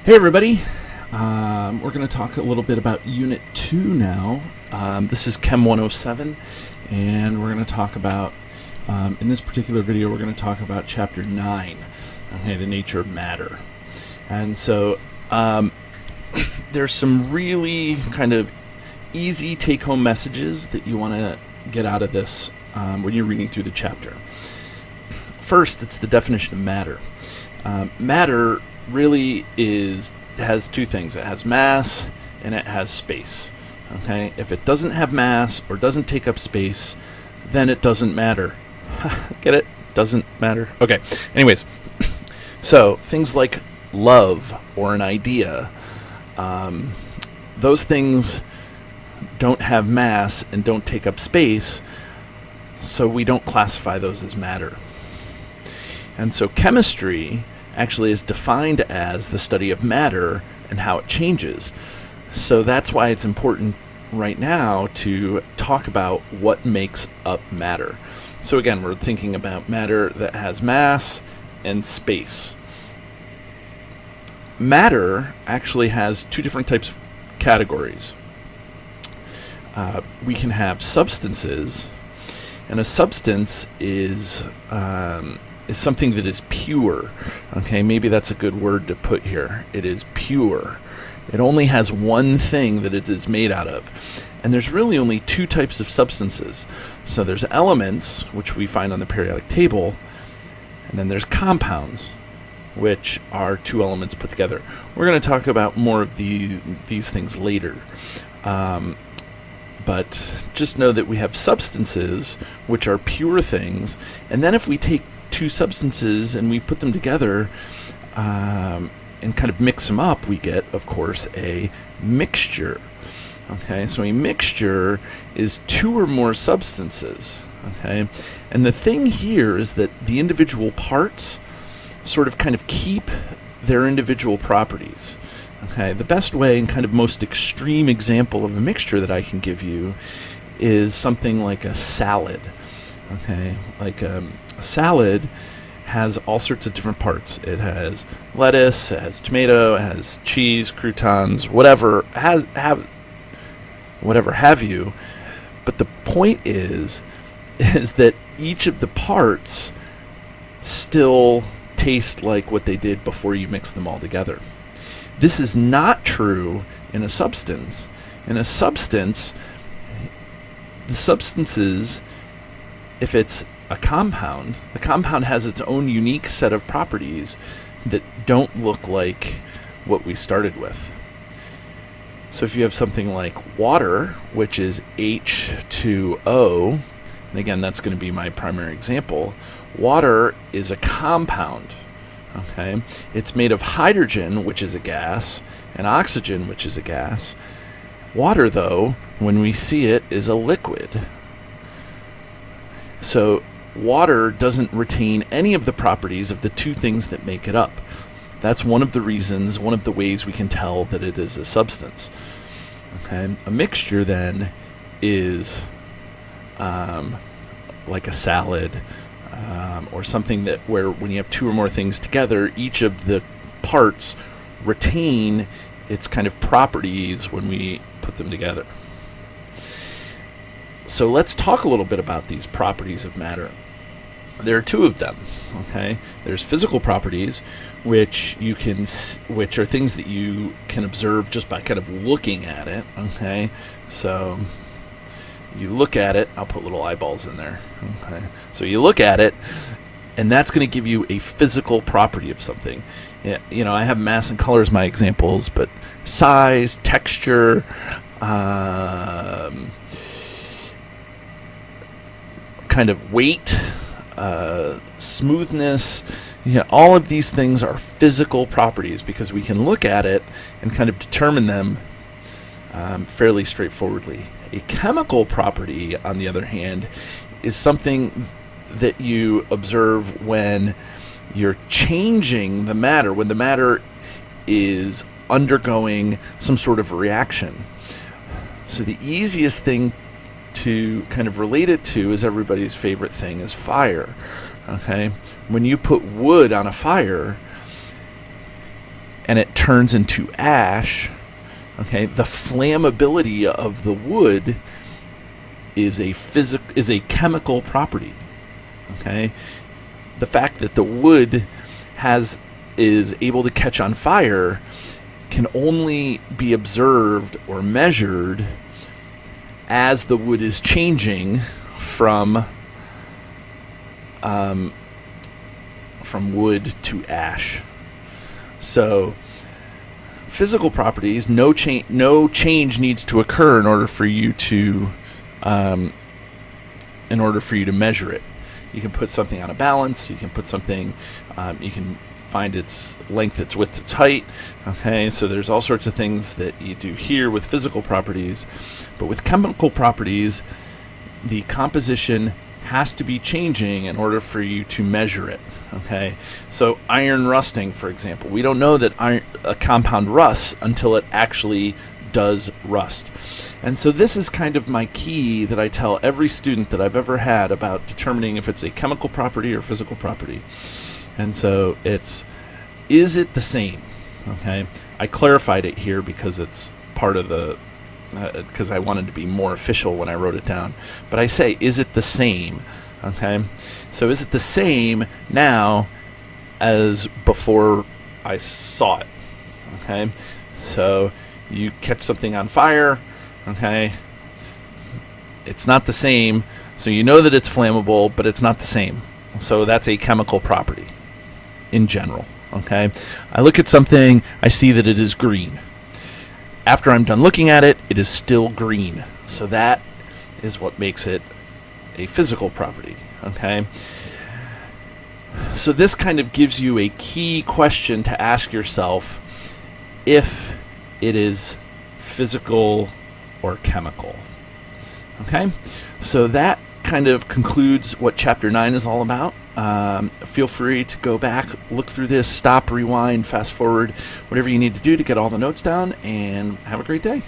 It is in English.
Hey everybody, we're going to talk a little bit about Unit 2 now. This is Chem 107, and we're going to talk about, in this particular video, we're going to talk about Chapter 9, okay, the nature of matter. And so there's some really kind of easy take-home messages that you want to get out of this when you're reading through the chapter. First, it's the definition of matter. Matter really has two things. It has mass and it has space. Okay? If it doesn't have mass or doesn't take up space, then it doesn't matter. Get it? Doesn't matter. Okay. Anyways, so things like love or an idea, those things don't have mass and don't take up space, so we don't classify those as matter. And so chemistry actually is defined as the study of matter and how it changes. So that's why it's important right now to talk about what makes up matter. So again, we're thinking about matter that has mass and space. Matter actually has two different types of categories. We can have substances, and a substance is something that is pure. Okay, maybe that's a good word to put here. It is pure. It only has one thing that it is made out of. And there's really only two types of substances. So there's elements, which we find on the periodic table, and then there's compounds, which are two elements put together. We're going to talk about more of these things later. But just know that we have substances, which are pure things, and then if we take two substances and we put them together and kind of mix them up, we get, of course, a mixture. Okay, so a mixture is two or more substances. Okay, and the thing here is that the individual parts sort of kind of keep their individual properties. Okay, the best way and kind of most extreme example of a mixture that I can give you is something like a salad. Okay, like a salad has all sorts of different parts. It has lettuce, it has tomato, it has cheese, croutons, whatever have you. But the point is that each of the parts still taste like what they did before you mix them all together. This is not true in a substance. In a substance, the substances, if it's a compound, the compound has its own unique set of properties that don't look like what we started with. So if you have something like water, which is H2O, and again, that's going to be my primary example, water is a compound. Okay, it's made of hydrogen, which is a gas, and oxygen, which is a gas. Water, though, when we see it, is a liquid. So water doesn't retain any of the properties of the two things that make it up. That's one of the reasons, one of the ways we can tell that it is a substance. Okay, a mixture then is like a salad, or something that where when you have two or more things together, each of the parts retain its kind of properties when we put them together. So let's talk a little bit about these properties of matter. There are two of them. Okay, there's physical properties, which are things that you can observe just by kind of looking at it. Okay, so you look at it. I'll put little eyeballs in there. Okay, so you look at it, and that's going to give you a physical property of something. Yeah, you know, I have mass and color as my examples, but size, texture, kind of weight, smoothness, all of these things are physical properties because we can look at it and kind of determine them fairly straightforwardly. A chemical property, on the other hand, is something that you observe when you're changing the matter, when the matter is undergoing some sort of reaction. So the easiest thing to kind of relate it to is everybody's favorite thing is fire. Okay? When you put wood on a fire and it turns into ash, okay, the flammability of the wood is a chemical property. Okay, the fact that the wood is able to catch on fire can only be observed or measured as the wood is changing from wood to ash. So physical properties, no change needs to occur in order for you to measure it. You can put something on a balance. You can put something. You can find its length, its width, its height. Okay, so there's all sorts of things that you do here with physical properties, but with chemical properties, the composition has to be changing in order for you to measure it. Okay, so iron rusting, for example, we don't know that a compound rusts until it actually does rust. And so this is kind of my key that I tell every student that I've ever had about determining if it's a chemical property or physical property. And so is it the same? Okay, I clarified it here because it's part of the, because I wanted to be more official when I wrote it down. But I say, is it the same? Okay, so is it the same now as before I saw it? Okay, so you catch something on fire, okay, it's not the same, so you know that it's flammable, but it's not the same. So that's a chemical property in general. Okay, I look at something, I see that it is green. After I'm done looking at it, it is still green. So that is what makes it a physical property. Okay, so this kind of gives you a key question to ask yourself if it is physical or chemical. Okay, so that kind of concludes what Chapter 9 is all about. Feel free to go back, look through this, stop, rewind, fast forward, whatever you need to do to get all the notes down, and have a great day.